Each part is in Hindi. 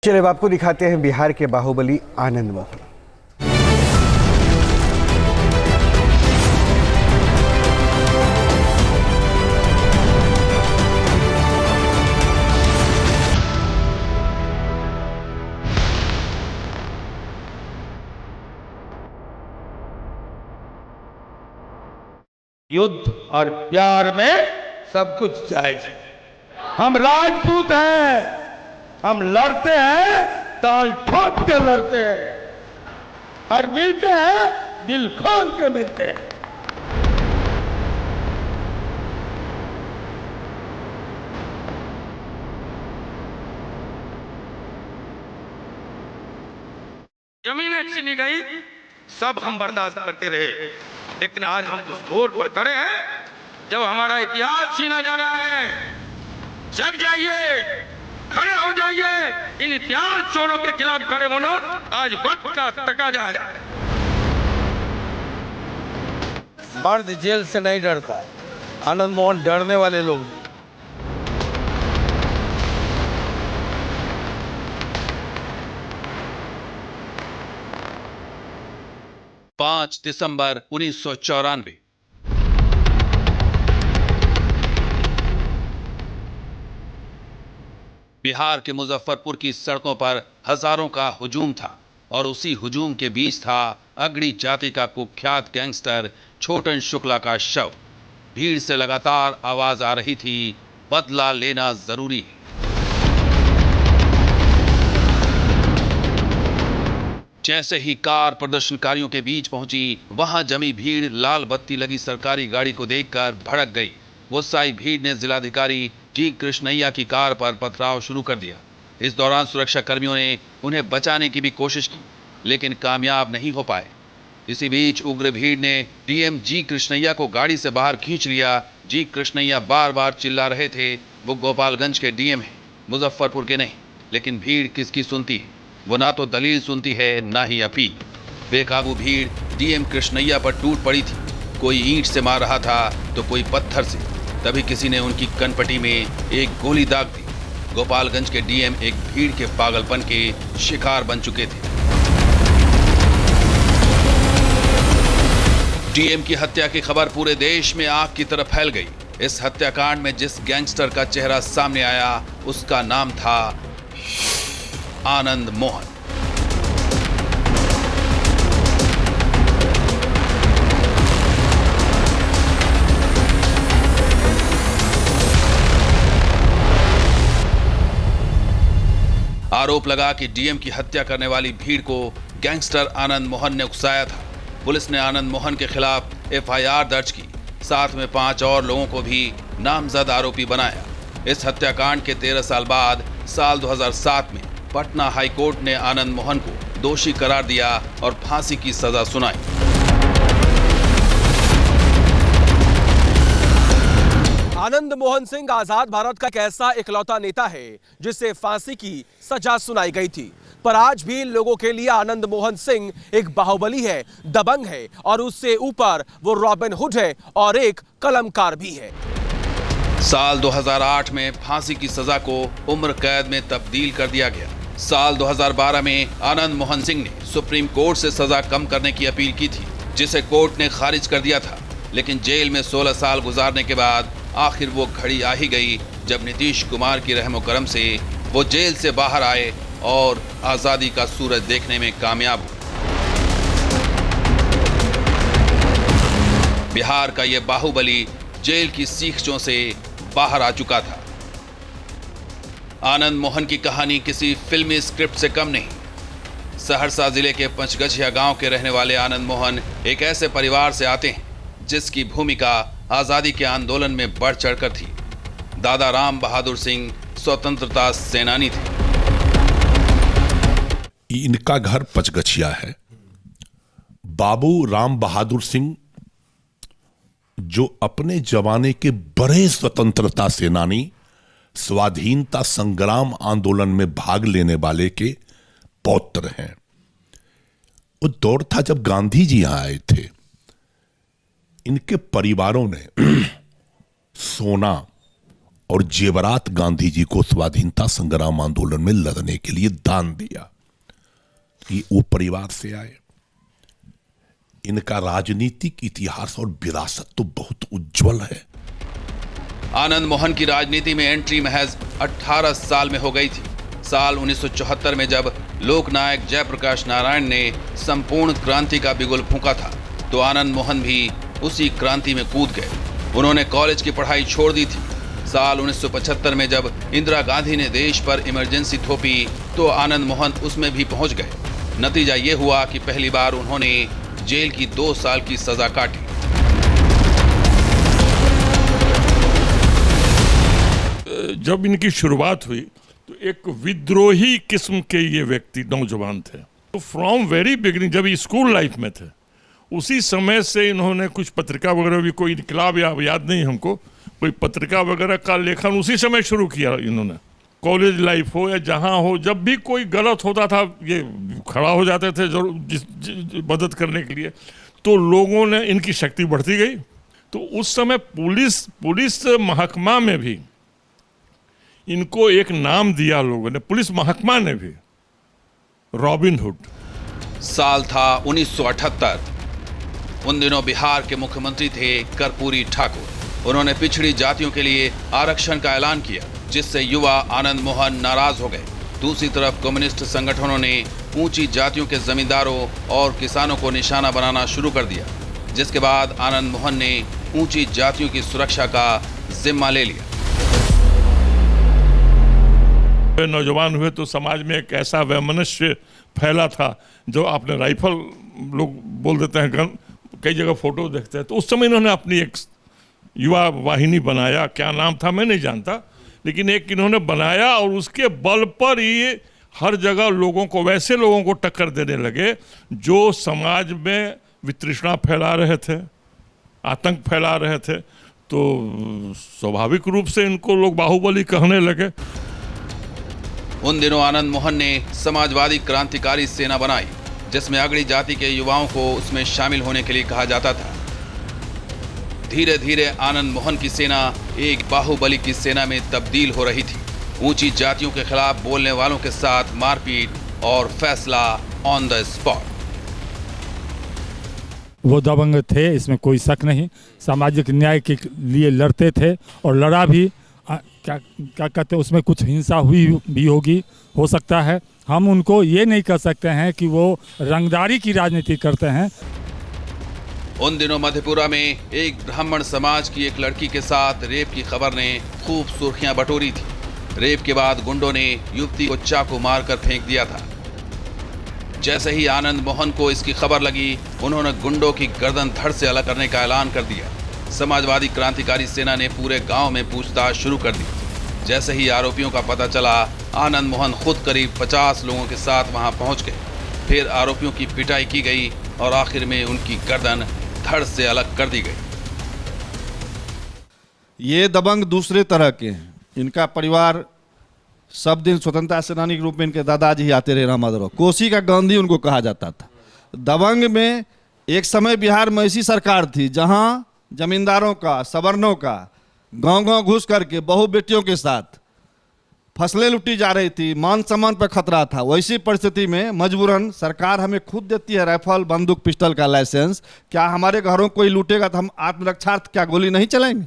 चलिए अब आपको दिखाते हैं बिहार के बाहुबली आनंद मोहन। युद्ध और प्यार में सब कुछ जायज है। हम राजपूत हैं, हम लड़ते हैं, ताल ठोक के लड़ते हैं और मिलते हैं दिल खोल के मिलते हैं। जमीनें छीनी गई, सब हम बर्दाश्त करते रहे, लेकिन आज हम उस मोड़ पर खड़े हैं जब हमारा इतिहास छीना जा रहा है। जग जाइए, खड़े हो जाइए, इन इतिहास चोरों के खिलाफ खड़े होना आज वक्त का तकाजा है। मर्द जेल से नहीं डरता, आनंद मोहन डरने वाले लोग। 5 दिसंबर 1994। बिहार के मुजफ्फरपुर की सड़कों पर हजारों का हुजूम था और उसी हुजूम के बीच था अगड़ी जाति का कुख्यात गैंगस्टर छोटन शुक्ला का शव। भीड़ से लगातार आवाज आ रही थी, बदला लेना जरूरी है। जैसे ही कार प्रदर्शनकारियों के बीच पहुंची, वहां जमी भीड़ लाल बत्ती लगी सरकारी गाड़ी को देखकर भड़क गई। गुस्साई भीड़ ने जिलाधिकारी जी कृष्णैया की कार पर पथराव शुरू कर दिया। इस दौरान सुरक्षा कर्मियों ने उन्हें बचाने की भी कोशिश की, लेकिन कामयाब नहीं हो पाए। इसी बीच उग्र भीड़ ने डीएम जी कृष्णैया को गाड़ी से बाहर खींच लिया। जी कृष्णैया बार बार चिल्ला रहे थे, वो गोपालगंज के डीएम हैं, मुजफ्फरपुर के नहीं। लेकिन भीड़ किसकी सुनती है? वो ना तो दलील सुनती है, ना ही अपील। बेकाबू भीड़ डीएम कृष्णैया पर टूट पड़ी थी। कोई ईंट से मार रहा था तो कोई पत्थर से। तभी किसी ने उनकी कनपटी में एक गोली दाग दी। गोपालगंज के डीएम एक भीड़ के पागलपन के शिकार बन चुके थे। डीएम की हत्या की खबर पूरे देश में आग की तरह फैल गई। इस हत्याकांड में जिस गैंगस्टर का चेहरा सामने आया, उसका नाम था आनंद मोहन। आरोप लगा कि डीएम की हत्या करने वाली भीड़ को गैंगस्टर आनंद मोहन ने उकसाया था। पुलिस ने आनंद मोहन के खिलाफ एफआईआर दर्ज की, साथ में 5 और लोगों को भी नामजद आरोपी बनाया। इस हत्याकांड के 13 साल बाद साल 2007 में पटना हाईकोर्ट ने आनंद मोहन को दोषी करार दिया और फांसी की सजा सुनाई। आनंद मोहन सिंह आजाद भारत का एक ऐसा इकलौता नेता है जिसे फांसी की सजा सुनाई गई थी, पर आज भी लोगों के लिए आनंद मोहन सिंह एक बाहुबली है, दबंग है और उससे ऊपर वो रॉबिन हुड है और एक कलमकार भी है। साल 2008 में फांसी की सजा को उम्र कैद में तब्दील कर दिया गया। साल 2012 में आनंद मोहन सिंह ने सुप्रीम कोर्ट से सजा कम करने की अपील की थी, जिसे कोर्ट ने खारिज कर दिया था। लेकिन जेल में 16 साल गुजारने के बाद आखिर वो घड़ी आ ही गई जब नीतीश कुमार की रहमो करम से वो जेल से बाहर आए और आजादी का सूरज देखने में कामयाब हुए। बिहार का ये बाहुबली जेल की सीखचों से बाहर आ चुका था। आनंद मोहन की कहानी किसी फिल्मी स्क्रिप्ट से कम नहीं। सहरसा जिले के पंचगछिया गांव के रहने वाले आनंद मोहन एक ऐसे परिवार से आते हैं जिसकी भूमिका आजादी के आंदोलन में बढ़ चढ़कर थी। दादा राम बहादुर सिंह स्वतंत्रता सेनानी थे। इनका घर पंचगछिया है। बाबू राम बहादुर सिंह जो अपने जमाने के बड़े स्वतंत्रता सेनानी, स्वाधीनता संग्राम आंदोलन में भाग लेने वाले के पौत्र हैं। वो दौर था जब गांधी जी यहां आए थे। इनके परिवारों ने सोना और जेवरात गांधी जी को स्वाधीनता संग्राम आंदोलन में लड़ने के लिए दान दिया। ये वो परिवार से आए। इनका राजनीतिक इतिहास और विरासत तो बहुत उज्जवल है। आनंद मोहन की राजनीति में एंट्री महज 18 साल में हो गई थी। साल 1974 में जब लोकनायक जयप्रकाश नारायण ने संपूर्ण क्रांति का बिगुल फूंका था, तो आनंद मोहन भी उसी क्रांति में कूद गए। उन्होंने कॉलेज की पढ़ाई छोड़ दी थी। साल 1975 में जब इंदिरा गांधी ने देश पर इमरजेंसी थोपी, तो आनंद मोहन उसमें भी पहुंच गए। नतीजा ये हुआ कि पहली बार उन्होंने जेल की 2 साल की सजा काटी। जब इनकी शुरुआत हुई तो एक विद्रोही किस्म के ये व्यक्ति नौजवान थे। तो फ्रॉम वेरी बिगिनिंग, जब स्कूल लाइफ में थे, उसी समय से इन्होंने कुछ पत्रिका वगैरह भी, कोई इनकलाब या याद नहीं हमको, कोई पत्रिका वगैरह का लेखन उसी समय शुरू किया इन्होंने। कॉलेज लाइफ हो या जहाँ हो, जब भी कोई गलत होता था ये खड़ा हो जाते थे मदद करने के लिए। तो लोगों ने, इनकी शक्ति बढ़ती गई। तो उस समय पुलिस महकमा में भी इनको एक नाम दिया लोगों ने, पुलिस महकमा ने भी, रॉबिन हुड। साल था 1978। उन दिनों बिहार के मुख्यमंत्री थे कर्पूरी ठाकुर। उन्होंने पिछड़ी जातियों के लिए आरक्षण का ऐलान किया, जिससे युवा आनंद मोहन नाराज हो गए। दूसरी तरफ कम्युनिस्ट संगठनों ने ऊंची जातियों के जमींदारों और किसानों को निशाना बनाना शुरू कर दिया, जिसके बाद आनंद मोहन ने ऊंची जातियों की सुरक्षा का जिम्मा ले लिया। नौजवान हुए तो समाज में एक ऐसा वैमनस्य फैला था, जो आपने राइफल, लोग बोल देते हैं गन, कई जगह फोटो देखते हैं। तो उस समय इन्होंने अपनी एक युवा वाहिनी बनाया, क्या नाम था मैं नहीं जानता, लेकिन एक इन्होंने बनाया और उसके बल पर ये हर जगह लोगों को, वैसे लोगों को टक्कर देने लगे जो समाज में वितृष्णा फैला रहे थे, आतंक फैला रहे थे। तो स्वाभाविक रूप से इनको लोग बाहुबली कहने लगे। उन दिनों आनंद मोहन ने समाजवादी क्रांतिकारी सेना बनाई, जिसमें अगड़ी जाति के युवाओं को उसमें शामिल होने के लिए कहा जाता था। धीरे धीरे आनंद मोहन की सेना एक बाहुबली की सेना में तब्दील हो रही थी। ऊंची जातियों के खिलाफ बोलने वालों के साथ मारपीट और फैसला ऑन द स्पॉट। वो दबंग थे, इसमें कोई शक नहीं। सामाजिक न्याय के लिए लड़ते थे और लड़ा भी। क्या कहते हैं, उसमें कुछ हिंसा हुई भी होगी, हो सकता है। हम उनको ये नहीं कह सकते हैं कि वो रंगदारी की राजनीति करते हैं। उन दिनों मधेपुरा में एक ब्राह्मण समाज की एक लड़की के साथ रेप की खबर ने खूब सुर्खियां बटोरी थी। रेप के बाद गुंडों ने युवती को चाकू मारकर फेंक दिया था। जैसे ही आनंद मोहन को इसकी खबर लगी, उन्होंने गुंडों की गर्दन धड़ से अलग करने का ऐलान कर दिया। समाजवादी क्रांतिकारी सेना ने पूरे गांव में पूछताछ शुरू कर दी। जैसे ही आरोपियों का पता चला, आनंद मोहन खुद करीब 50 लोगों के साथ वहां पहुंच गए। फिर आरोपियों की पिटाई की गई और आखिर में उनकी गर्दन धड़ से अलग कर दी गई। ये दबंग दूसरे तरह के हैं। इनका परिवार सब दिन स्वतंत्रता सेनानी के रूप में इनके दादाजी आते रहे, रामाधव कोसी का गांधी उनको कहा जाता था। दबंग में एक समय बिहार में ऐसी सरकार थी जहां जमींदारों का, सवर्णों का गांव-गांव घुस करके बहू बेटियों के साथ फसलें लुटी जा रही थी, मान सम्मान पर खतरा था। वैसी परिस्थिति में मजबूरन सरकार हमें खुद देती है राइफल, बंदूक, पिस्टल का लाइसेंस। क्या हमारे घरों कोई लूटेगा तो हम आत्मरक्षार्थ क्या गोली नहीं चलाएंगे?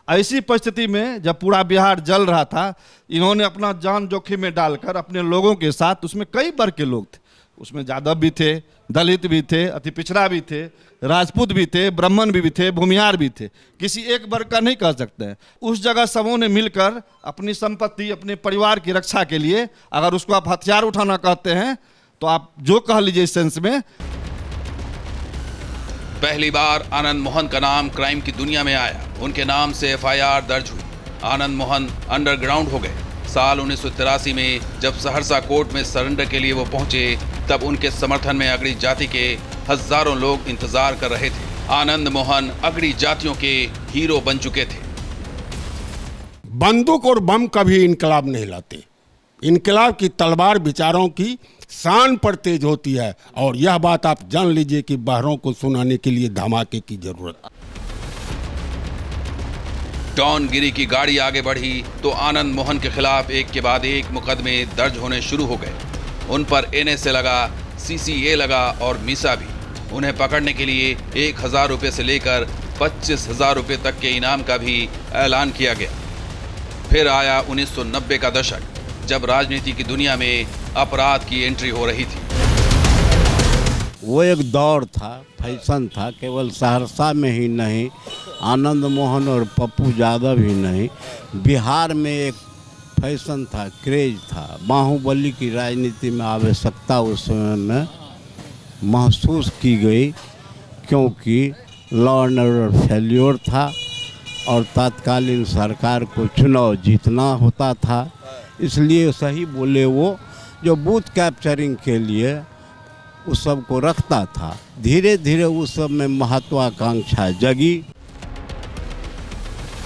ऐसी परिस्थिति में जब पूरा बिहार जल रहा था, इन्होंने अपना जान जोखिम में डालकर अपने लोगों के साथ, उसमें कई वर्ग के लोग थे, उसमें यादव भी थे, दलित भी थे, अति पिछड़ा भी थे, राजपूत भी थे, ब्राह्मण भी थे, भूमिहार भी थे, किसी एक वर्ग का नहीं कह सकते हैं। उस जगह सबों ने मिलकर अपनी संपत्ति, अपने परिवार की रक्षा के लिए, अगर उसको आप हथियार उठाना कहते हैं तो आप जो कह लीजिए इस सेंस में। पहली बार आनंद मोहन का नाम क्राइम की दुनिया में आया। उनके नाम से FIR दर्ज हुई। आनंद मोहन अंडरग्राउंड हो गए। साल 1983 में जब सहरसा कोर्ट में सरेंडर के लिए वो पहुंचे, तब उनके समर्थन में अगड़ी जाति के हजारों लोग इंतजार कर रहे थे। आनंद मोहन अगड़ी जातियों के हीरो बन चुके थे। बंदूक और बम कभी इनकलाब नहीं लाते। इनकलाब की तलवार विचारों की शान पर तेज होती है, और यह बात आप जान लीजिए कि बहरों को सुनाने के लिए धमाके की जरूरत। डॉन गिरी की गाड़ी आगे बढ़ी तो आनंद मोहन के खिलाफ एक के बाद एक मुकदमे दर्ज होने शुरू हो गए। उन पर NSA लगा, CCA लगा और मीसा भी। उन्हें पकड़ने के लिए 1000 रुपये से लेकर 25,000 रुपये तक के इनाम का भी ऐलान किया गया। फिर आया 1990 का दशक, जब राजनीति की दुनिया में अपराध की एंट्री हो रही थी। वो एक दौर था, फैशन था, केवल सहरसा में ही नहीं, आनंद मोहन और पप्पू यादव ही नहीं, बिहार में एक फैशन था, क्रेज था। बाहुबली की राजनीति में आवश्यकता उस समय में महसूस की गई, क्योंकि लॉ एंड ऑर्डर फेल्योर था और तत्कालीन सरकार को चुनाव जीतना होता था। इसलिए सही बोले, वो जो बूथ कैप्चरिंग के लिए उस सब को रखता था। धीरे धीरे उस सब में महत्वाकांक्षा जगी।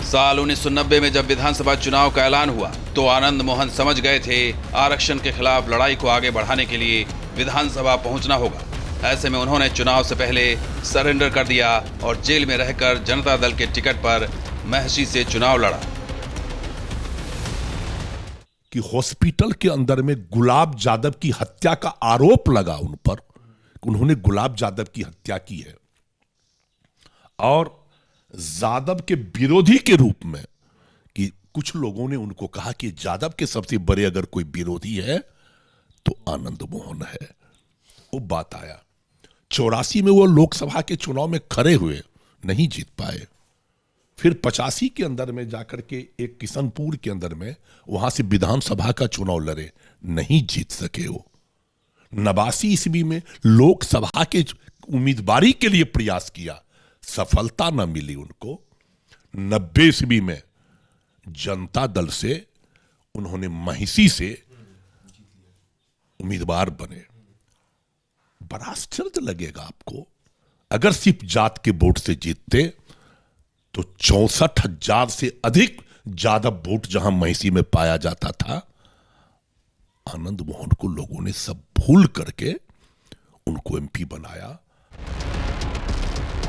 साल 1990 में जब विधानसभा चुनाव का ऐलान हुआ तो आनंद मोहन समझ गए थे आरक्षण के खिलाफ लड़ाई को आगे बढ़ाने के लिए विधानसभा पहुंचना होगा। ऐसे में उन्होंने चुनाव से पहले सरेंडर कर दिया और जेल में रहकर जनता दल के टिकट पर महसी से चुनाव लड़ा। कि हॉस्पिटल के अंदर में गुलाब यादव की हत्या का आरोप लगा उन पर, उन्होंने गुलाब यादव की हत्या की है और यादव के विरोधी के रूप में कि कुछ लोगों ने उनको कहा कि यादव के सबसे बड़े अगर कोई विरोधी है तो आनंद मोहन है। वो बात आया 84 में वो लोकसभा के चुनाव में खड़े हुए, नहीं जीत पाए। फिर 85 के अंदर में जाकर के एक किशनपुर के अंदर में वहां से विधानसभा का चुनाव लड़े, नहीं जीत सके। वो 89 ईस्वी में लोकसभा के उम्मीदवारी के लिए प्रयास किया, सफलता न मिली उनको। 90 ईस्वी में जनता दल से उन्होंने महिसी से उम्मीदवार बने। बड़ा आश्चर्य लगेगा आपको, अगर सिर्फ जात के वोट से जीतते तो 64,000 से अधिक ज्यादा वोट जहां महिसी में पाया जाता था, आनंद मोहन को लोगों ने सब भूल करके उनको MP बनाया।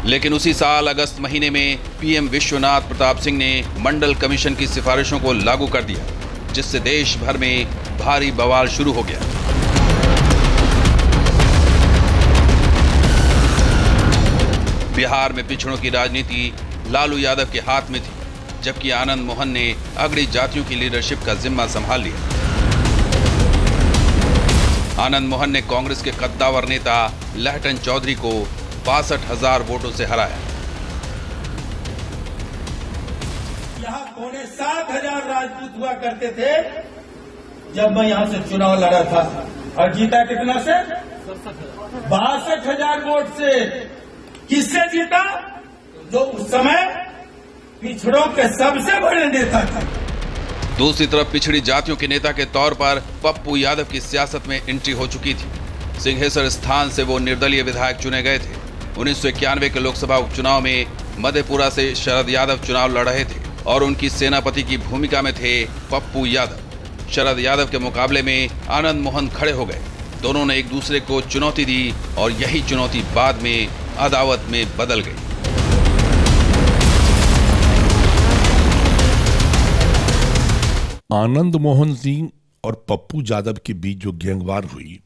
लेकिन उसी साल अगस्त महीने में PM विश्वनाथ प्रताप सिंह ने मंडल कमीशन की सिफारिशों को लागू कर दिया, जिससे देश भर में भारी बवाल शुरू हो गया। बिहार में पिछड़ों की राजनीति लालू यादव के हाथ में थी, जबकि आनंद मोहन ने अगड़ी जातियों की लीडरशिप का जिम्मा संभाल लिया। आनंद मोहन ने कांग्रेस के कद्दावर नेता लहटन चौधरी को 62,000 वोटों से हराया। यहाँ 7,500 राजपूत हुआ करते थे जब मैं यहाँ से चुनाव लड़ा था, और जीता कितना से? 62,000 वोट से। किससे जीता? जो उस समय पिछड़ों के सबसे बड़े नेता थे। दूसरी तरफ पिछड़ी जातियों के नेता के तौर पर पप्पू यादव की सियासत में एंट्री हो चुकी थी। सिंहेश्वर स्थान से वो निर्दलीय विधायक चुने गए थे। 1991 के लोकसभा उपचुनाव में मधेपुरा से शरद यादव चुनाव लड़ रहे थे और उनकी सेनापति की भूमिका में थे पप्पू यादव। शरद यादव के मुकाबले में आनंद मोहन खड़े हो गए। दोनों ने एक दूसरे को चुनौती दी और यही चुनौती बाद में अदावत में बदल गई। आनंद मोहन सिंह और पप्पू यादव के बीच जो गैंगवार हुई,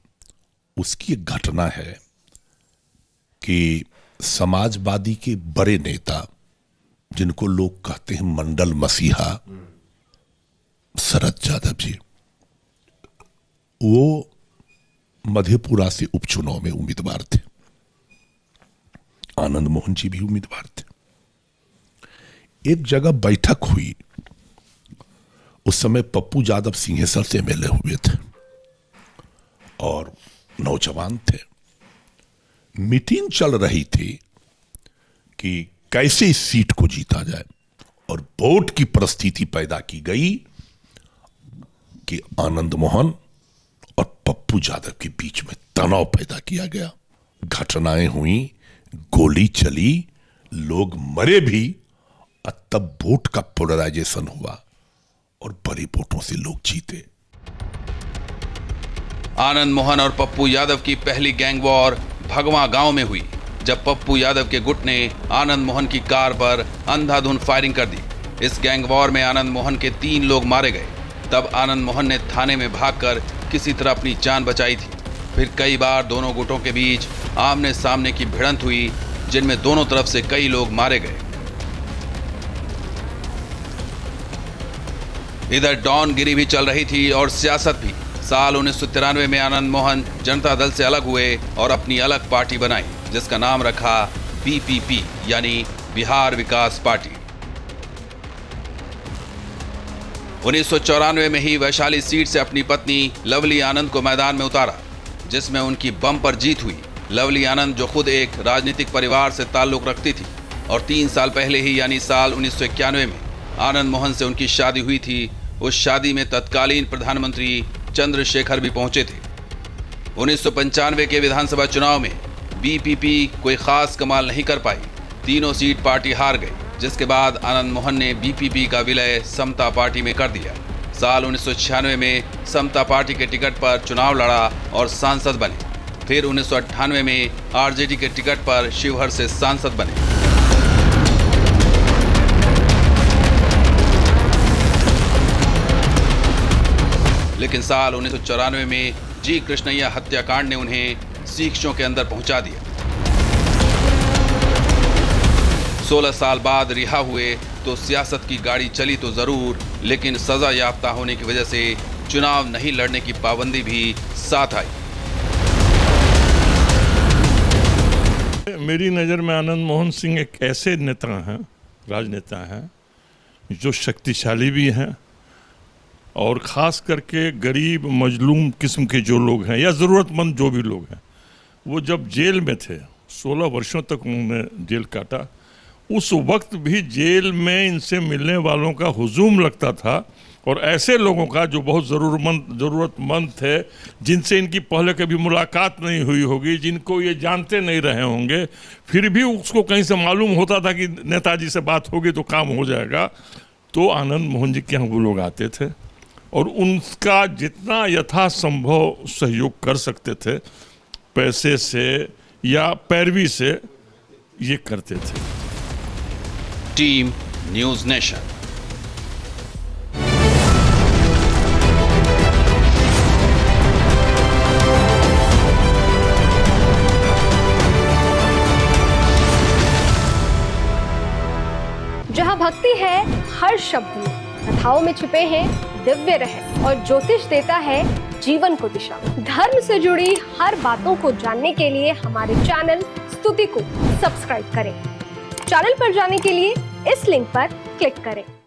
उसकी एक घटना है कि समाजवादी के बड़े नेता, जिनको लोग कहते हैं मंडल मसीहा, शरद यादव जी, वो मधेपुरा से उपचुनाव में उम्मीदवार थे। आनंद मोहन जी भी उम्मीदवार थे। एक जगह बैठक हुई, उस समय पप्पू यादव सिंहेश्वर से MLA हुए थे और नौजवान थे। मीटिंग चल रही थी कि कैसे इस सीट को जीता जाए, और वोट की परिस्थिति पैदा की गई कि आनंद मोहन और पप्पू यादव के बीच में तनाव पैदा किया गया। घटनाएं हुई, गोली चली, लोग मरे भी, और तब वोट का पोलराइजेशन हुआ और बड़े वोटों से लोग जीते। आनंद मोहन और पप्पू यादव की पहली गैंग वॉर भगवा गांव में हुई, जब पप्पू यादव के गुट ने आनंद मोहन की कार पर अंधाधुंध फायरिंग कर दी। इस गैंग वॉर में आनंद मोहन के 3 लोग मारे गए। तब आनंद मोहन ने थाने में भागकर किसी तरह अपनी जान बचाई थी। फिर कई बार दोनों गुटों के बीच आमने सामने की भिड़ंत हुई, जिनमें दोनों तरफ से कई लोग मारे गए। इधर डॉनगिरी भी चल रही थी और सियासत भी। साल 1993 में आनंद मोहन जनता दल से अलग हुए और अपनी अलग पार्टी बनाई, जिसका नाम रखा BPP यानी बिहार विकास पार्टी। 1994 में ही वैशाली सीट से अपनी पत्नी लवली आनंद को मैदान में उतारा, जिसमें उनकी बम्पर जीत हुई। लवली आनंद जो खुद एक राजनीतिक परिवार से ताल्लुक रखती थी और 3 साल पहले ही यानी साल 1991 में आनंद मोहन से उनकी शादी हुई थी। उस शादी में तत्कालीन प्रधानमंत्री चंद्रशेखर भी पहुंचे थे। 1995 के विधानसभा चुनाव में BPP कोई खास कमाल नहीं कर पाई। तीनों सीट पार्टी हार गई, जिसके बाद आनंद मोहन ने BPP का विलय समता पार्टी में कर दिया। साल 1996 में समता पार्टी के टिकट पर चुनाव लड़ा और सांसद बने। फिर 1998 में RJD के टिकट पर शिवहर से सांसद बने। लेकिन साल 1994 में जी कृष्णैया हत्याकांड ने उन्हें सीक्षों के अंदर पहुंचा दिया। 16 साल बाद रिहा हुए तो सियासत की गाड़ी चली तो जरूर, लेकिन सजा याफ्ता होने की वजह से चुनाव नहीं लड़ने की पाबंदी भी साथ आई। मेरी नज़र में आनंद मोहन सिंह एक ऐसे नेता हैं, राजनेता हैं, जो शक्तिशाली भी हैं और ख़ास करके गरीब मजलूम किस्म के जो लोग हैं या ज़रूरतमंद जो भी लोग हैं, वो जब जेल में थे 16 वर्षों तक उन्होंने जेल काटा। उस वक्त भी जेल में इनसे मिलने वालों का हुजूम लगता था और ऐसे लोगों का जो बहुत ज़रूरतमंद थे, जिनसे इनकी पहले कभी मुलाकात नहीं हुई होगी, जिनको ये जानते नहीं रहे होंगे, फिर भी उसको कहीं से मालूम होता था कि नेताजी से बात होगी तो काम हो जाएगा, तो आनंद मोहन जी के यहाँ वो लोग आते थे और उनका जितना यथासंभव सहयोग कर सकते थे, पैसे से या पैरवी से, ये करते थे। Team news nation. जहाँ भक्ति है हर शब्द में, कथाओं में छुपे हैं दिव्य रहस्य और ज्योतिष देता है जीवन को दिशा। धर्म से जुड़ी हर बातों को जानने के लिए हमारे चैनल स्तुति को सब्सक्राइब करें। चैनल पर जाने के लिए इस लिंक पर क्लिक करें।